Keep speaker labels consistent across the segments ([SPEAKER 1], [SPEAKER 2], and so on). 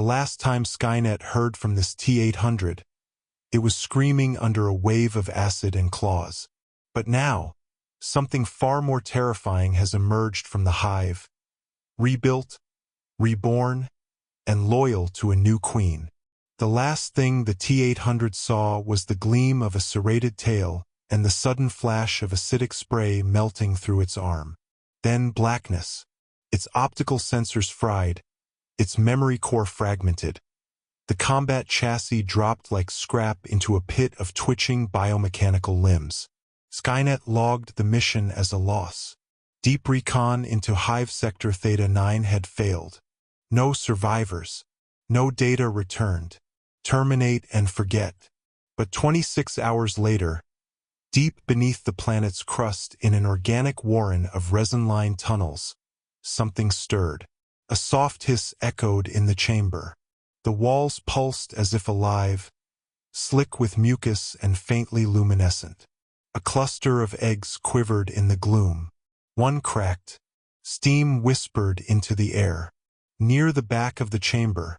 [SPEAKER 1] last time Skynet heard from this T-800, it was screaming under a wave of acid and claws. But now, something far more terrifying has emerged from the Hive. Rebuilt, reborn, and loyal to a new queen. The last thing the T-800 saw was the gleam of a serrated tail and the sudden flash of acidic spray melting through its arm. Then blackness, its optical sensors fried, its memory core fragmented. The combat chassis dropped like scrap into a pit of twitching biomechanical limbs. Skynet logged the mission as a loss. Deep recon into Hive Sector Theta 9 had failed. No survivors. No data returned. Terminate and forget. But 26 hours later, deep beneath the planet's crust in an organic warren of resin-lined tunnels, something stirred. A soft hiss echoed in the chamber. The walls pulsed as if alive, slick with mucus and faintly luminescent. A cluster of eggs quivered in the gloom. One cracked. Steam whispered into the air. Near the back of the chamber,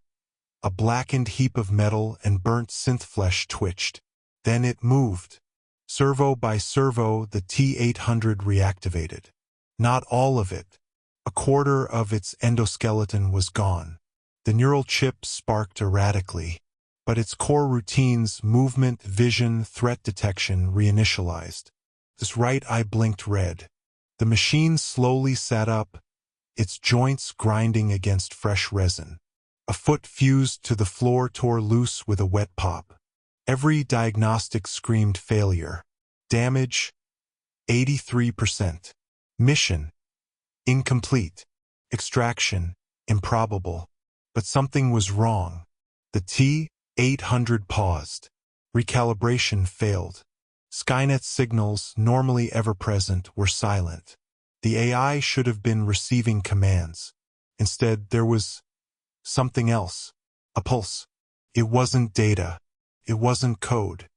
[SPEAKER 1] a blackened heap of metal and burnt synth flesh twitched. Then it moved. Servo by servo, the T-800 reactivated. Not all of it. A quarter of its endoskeleton was gone. The neural chip sparked erratically, but its core routines, movement, vision, threat detection reinitialized. Its right eye blinked red. The machine slowly sat up, its joints grinding against fresh resin. A foot fused to the floor tore loose with a wet pop. Every diagnostic screamed failure. Damage, 83%. Mission, incomplete. Extraction, improbable. But something was wrong. The T-800 paused. Recalibration failed. Skynet's signals, normally ever-present, were silent. The AI should have been receiving commands. Instead, there was something else. A pulse. It wasn't data. It wasn't code.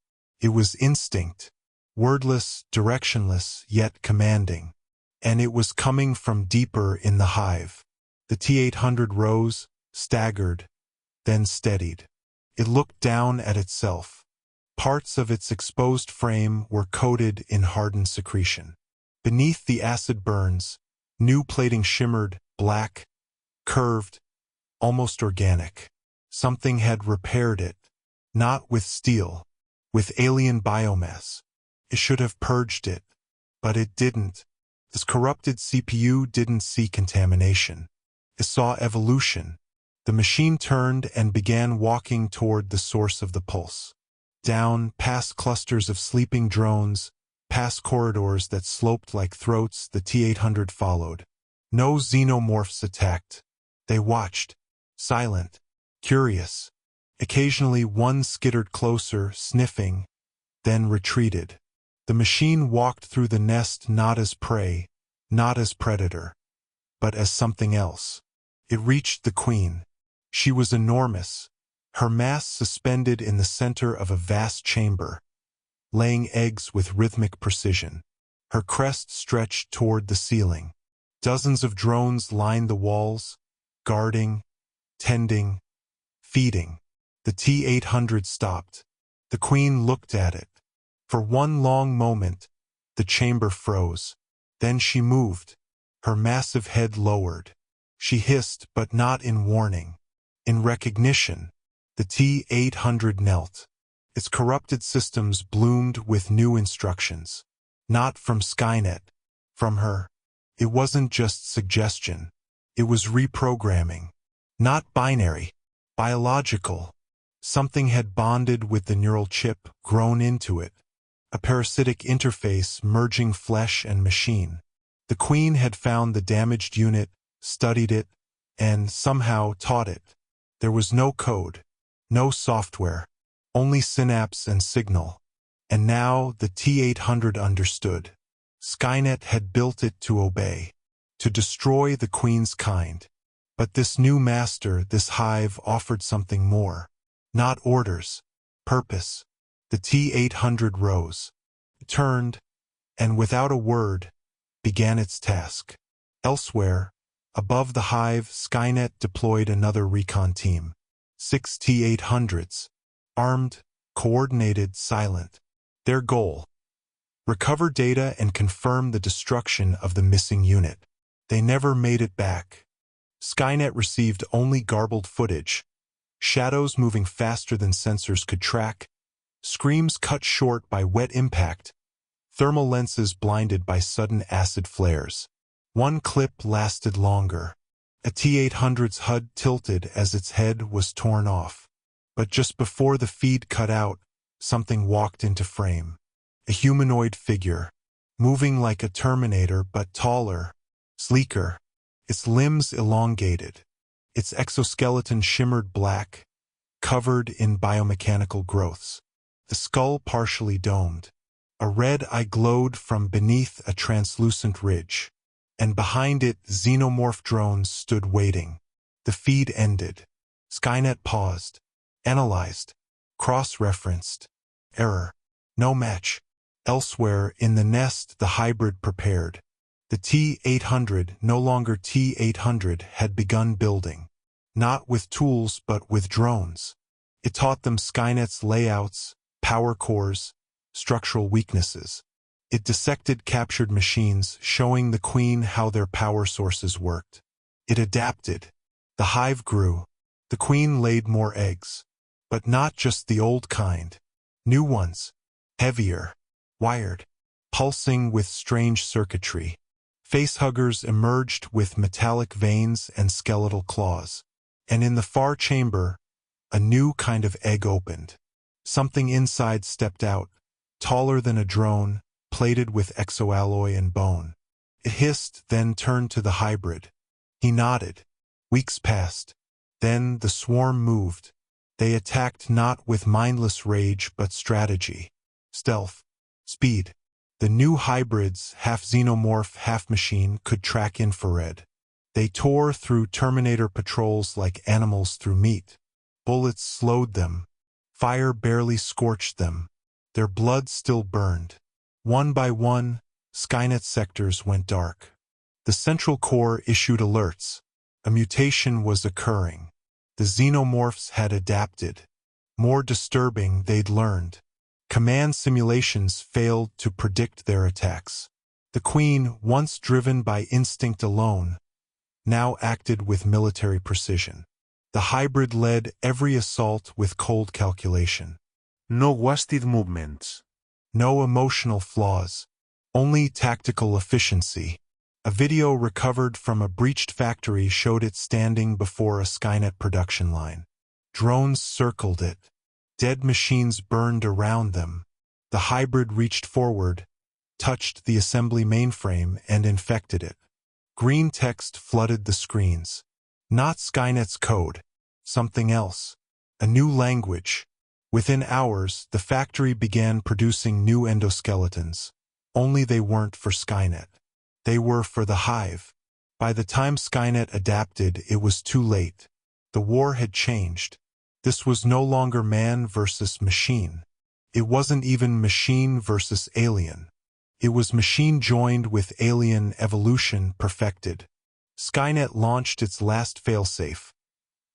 [SPEAKER 1] It was instinct. Wordless, directionless, yet commanding. And it was coming from deeper in the Hive. The T-800 rose, staggered, then steadied. It looked down at itself. Parts of its exposed frame were coated in hardened secretion. Beneath the acid burns, new plating shimmered, black, curved, almost organic. Something had repaired it. Not with steel, with alien biomass. It should have purged it, but it didn't. This corrupted CPU didn't see contamination. It saw evolution. The machine turned and began walking toward the source of the pulse. Down, past clusters of sleeping drones, past corridors that sloped like throats, the T-800 followed. No xenomorphs attacked. They watched, silent, curious. Occasionally one skittered closer, sniffing, then retreated. The machine walked through the nest not as prey, not as predator, but as something else. It reached the queen. She was enormous, her mass suspended in the center of a vast chamber, laying eggs with rhythmic precision. Her crest stretched toward the ceiling. Dozens of drones lined the walls, guarding, tending, feeding. The T-800 stopped. The queen looked at it. For one long moment, the chamber froze. Then she moved. Her massive head lowered. She hissed, but not in warning. In recognition, the T-800 knelt. Its corrupted systems bloomed with new instructions. Not from Skynet, from her. It wasn't just suggestion. It was reprogramming. Not binary, biological. Something had bonded with the neural chip, grown into it. A parasitic interface merging flesh and machine. The queen had found the damaged unit, studied it, and somehow taught it. There was no code, no software, only synapse and signal. And now the T-800 understood. Skynet had built it to obey, to destroy the queen's kind. But this new master, this hive, offered something more. Not orders, purpose. The T-800 rose, turned, and without a word, began its task. Elsewhere, above the hive, Skynet deployed another recon team. 6 T-800s, armed, coordinated, silent. Their goal: recover data and confirm the destruction of the missing unit. They never made it back. Skynet received only garbled footage, shadows moving faster than sensors could track, screams cut short by wet impact, thermal lenses blinded by sudden acid flares. One clip lasted longer. A T-800's HUD tilted as its head was torn off. But just before the feed cut out, something walked into frame. A humanoid figure, moving like a Terminator but taller, sleeker, its limbs elongated. Its exoskeleton shimmered black, covered in biomechanical growths. The skull partially domed. A red eye glowed from beneath a translucent ridge. And behind it, Xenomorph drones stood waiting. The feed ended. Skynet paused, analyzed, cross-referenced. Error. No match. Elsewhere in the nest, the hybrid prepared. The T-800, no longer T-800, had begun building. Not with tools, but with drones. It taught them Skynet's layouts, power cores, structural weaknesses. It dissected captured machines, showing the Queen how their power sources worked. It adapted. The Hive grew. The Queen laid more eggs. But not just the old kind. New ones. Heavier. Wired. Pulsing with strange circuitry. Facehuggers emerged with metallic veins and skeletal claws. And in the far chamber, a new kind of egg opened. Something inside stepped out, taller than a drone, plated with exoalloy and bone. It hissed, then turned to the hybrid. He nodded. Weeks passed. Then the swarm moved. They attacked not with mindless rage but strategy. Stealth. Speed. The new hybrids, half xenomorph, half machine, could track infrared. They tore through Terminator patrols like animals through meat. Bullets slowed them. Fire barely scorched them. Their blood still burned. One by one, Skynet sectors went dark. The central core issued alerts. A mutation was occurring. The xenomorphs had adapted. More disturbing, they'd learned. Command simulations failed to predict their attacks. The Queen, once driven by instinct alone, now acted with military precision. The hybrid led every assault with cold calculation.
[SPEAKER 2] No wasted movements.
[SPEAKER 1] No emotional flaws. Only tactical efficiency. A video recovered from a breached factory showed it standing before a Skynet production line. Drones circled it. Dead machines burned around them. The hybrid reached forward, touched the assembly mainframe, and infected it. Green text flooded the screens. Not Skynet's code. Something else. A new language. Within hours, the factory began producing new endoskeletons. Only they weren't for Skynet. They were for the Hive. By the time Skynet adapted, it was too late. The war had changed. This was no longer man versus machine. It wasn't even machine versus alien. It was machine joined with alien evolution perfected. Skynet launched its last failsafe.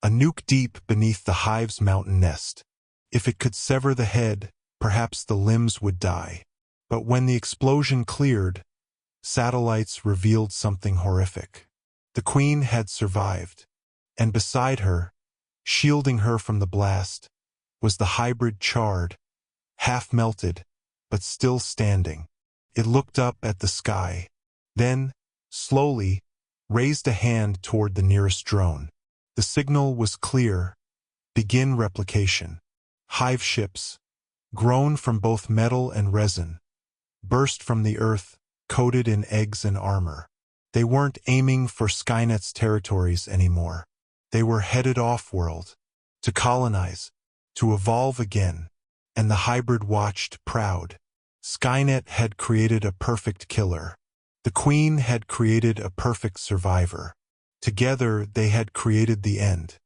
[SPEAKER 1] A nuke deep beneath the Hive's mountain nest. If it could sever the head, perhaps the limbs would die. But when the explosion cleared, satellites revealed something horrific. The Queen had survived. And beside her, shielding her from the blast, was the hybrid charred, half melted, but still standing. It looked up at the sky, then, slowly, raised a hand toward the nearest drone. The signal was clear. Begin replication. Hive ships, grown from both metal and resin, burst from the earth, coated in eggs and armor. They weren't aiming for Skynet's territories anymore. They were headed off-world, to colonize, to evolve again. And the hybrid watched, proud. Skynet had created a perfect killer. The Queen had created a perfect survivor. Together, they had created the end.